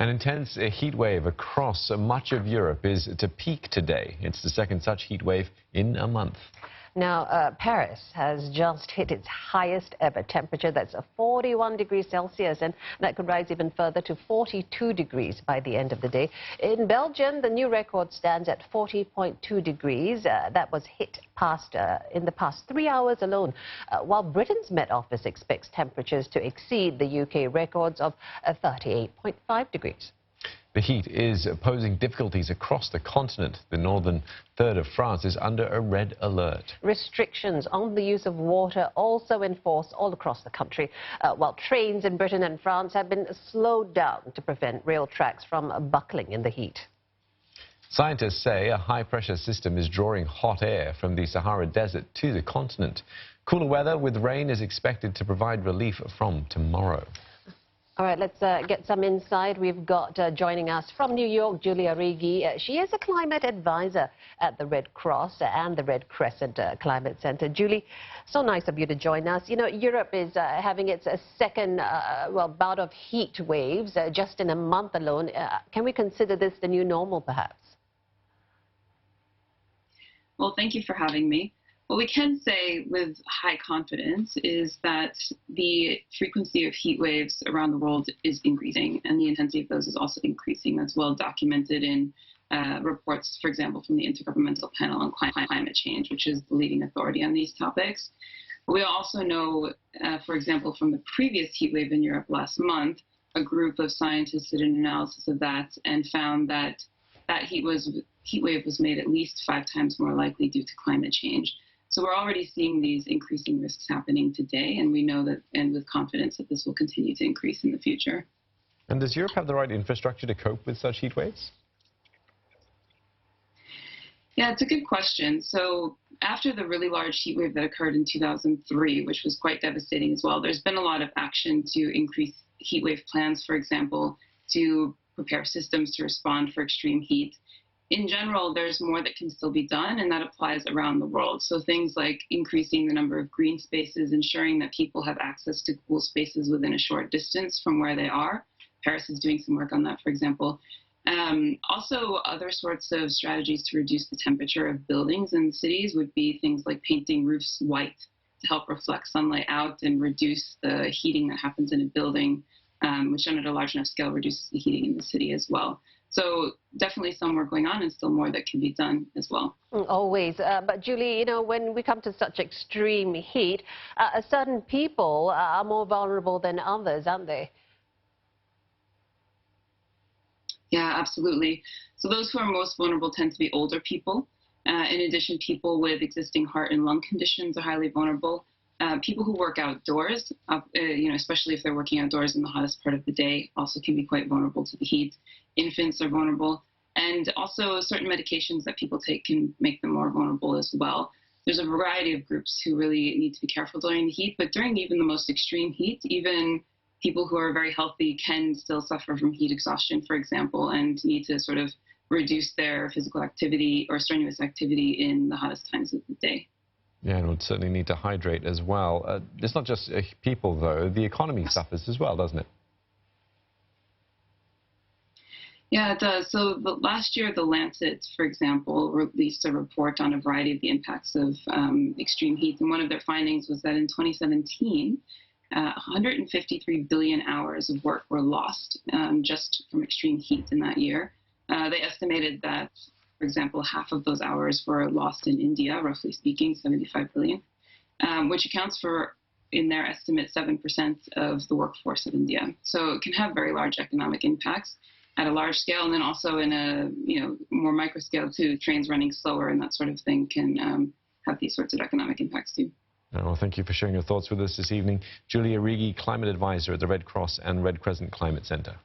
An intense heat wave across much of Europe is to peak today. It's the second such heat wave in a month. Now, Paris has just hit its highest ever temperature. That's 41 degrees Celsius, and that could rise even further to 42 degrees by the end of the day. In Belgium, the new record stands at 40.2 degrees. That was hit in the past 3 hours alone, while Britain's Met Office expects temperatures to exceed the UK records of 38.5 degrees. The heat is posing difficulties across the continent. The northern third of France is under a red alert. Restrictions on the use of water also enforced all across the country, while trains in Britain and France have been slowed down to prevent rail tracks from buckling in the heat. Scientists say a high-pressure system is drawing hot air from the Sahara Desert to the continent. Cooler weather with rain is expected to provide relief from tomorrow. All right, let's get some insight. We've got joining us from New York, Julie Arrighi. She is a climate advisor at the Red Cross and the Red Crescent Climate Centre. Julie, so nice of you to join us. You know, Europe is having its second, bout of heat waves just in a month alone. Can we consider this the new normal, perhaps? Well, thank you for having me. What we can say with high confidence is that the frequency of heat waves around the world is increasing, and the intensity of those is also increasing. That's well documented in reports, for example, from the Intergovernmental Panel on Climate Change, which is the leading authority on these topics. But we also know, for example, from the previous heat wave in Europe last month, a group of scientists did an analysis of that and found that heat wave was made at least 5 times more likely due to climate change. So we're already seeing these increasing risks happening today, and we know that, and with confidence, that this will continue to increase in the future. And does Europe have the right infrastructure to cope with such heat waves? Yeah, it's a good question. So after the really large heat wave that occurred in 2003, which was quite devastating as well, there's been a lot of action to increase heat wave plans, for example, to prepare systems to respond for extreme heat. In general, there's more that can still be done, and that applies around the world. So things like increasing the number of green spaces, ensuring that people have access to cool spaces within a short distance from where they are. Paris is doing some work on that, for example. Also, other sorts of strategies to reduce the temperature of buildings in cities would be things like painting roofs white to help reflect sunlight out and reduce the heating that happens in a building, which on a large enough scale reduces the heating in the city as well. So definitely some work going on and still more that can be done as well. Always. But Julie, you know, when we come to such extreme heat, certain people are more vulnerable than others, aren't they? Yeah, absolutely. So those who are most vulnerable tend to be older people. In addition, people with existing heart and lung conditions are highly vulnerable. People who work outdoors, especially if they're working outdoors in the hottest part of the day, also can be quite vulnerable to the heat. Infants are vulnerable, and also certain medications that people take can make them more vulnerable as well. There's a variety of groups who really need to be careful during the heat, but during even the most extreme heat, even people who are very healthy can still suffer from heat exhaustion, for example, and need to sort of reduce their physical activity or strenuous activity in the hottest times of the day. Yeah, and would certainly need to hydrate as well. It's not just people, though. The economy suffers as well, doesn't it? Yeah, it does. So last year, The Lancet, for example, released a report on a variety of the impacts of extreme heat. And one of their findings was that in 2017, 153 billion hours of work were lost just from extreme heat in that year. They estimated that, for example, half of those hours were lost in India, roughly speaking, 75 billion, which accounts for, in their estimate, 7% of the workforce of India. So it can have very large economic impacts at a large scale, and then also in a more micro scale too. Trains running slower and that sort of thing can have these sorts of economic impacts too. Well, thank you for sharing your thoughts with us this evening. Julie Arrighi, climate advisor at the Red Cross and Red Crescent Climate Centre.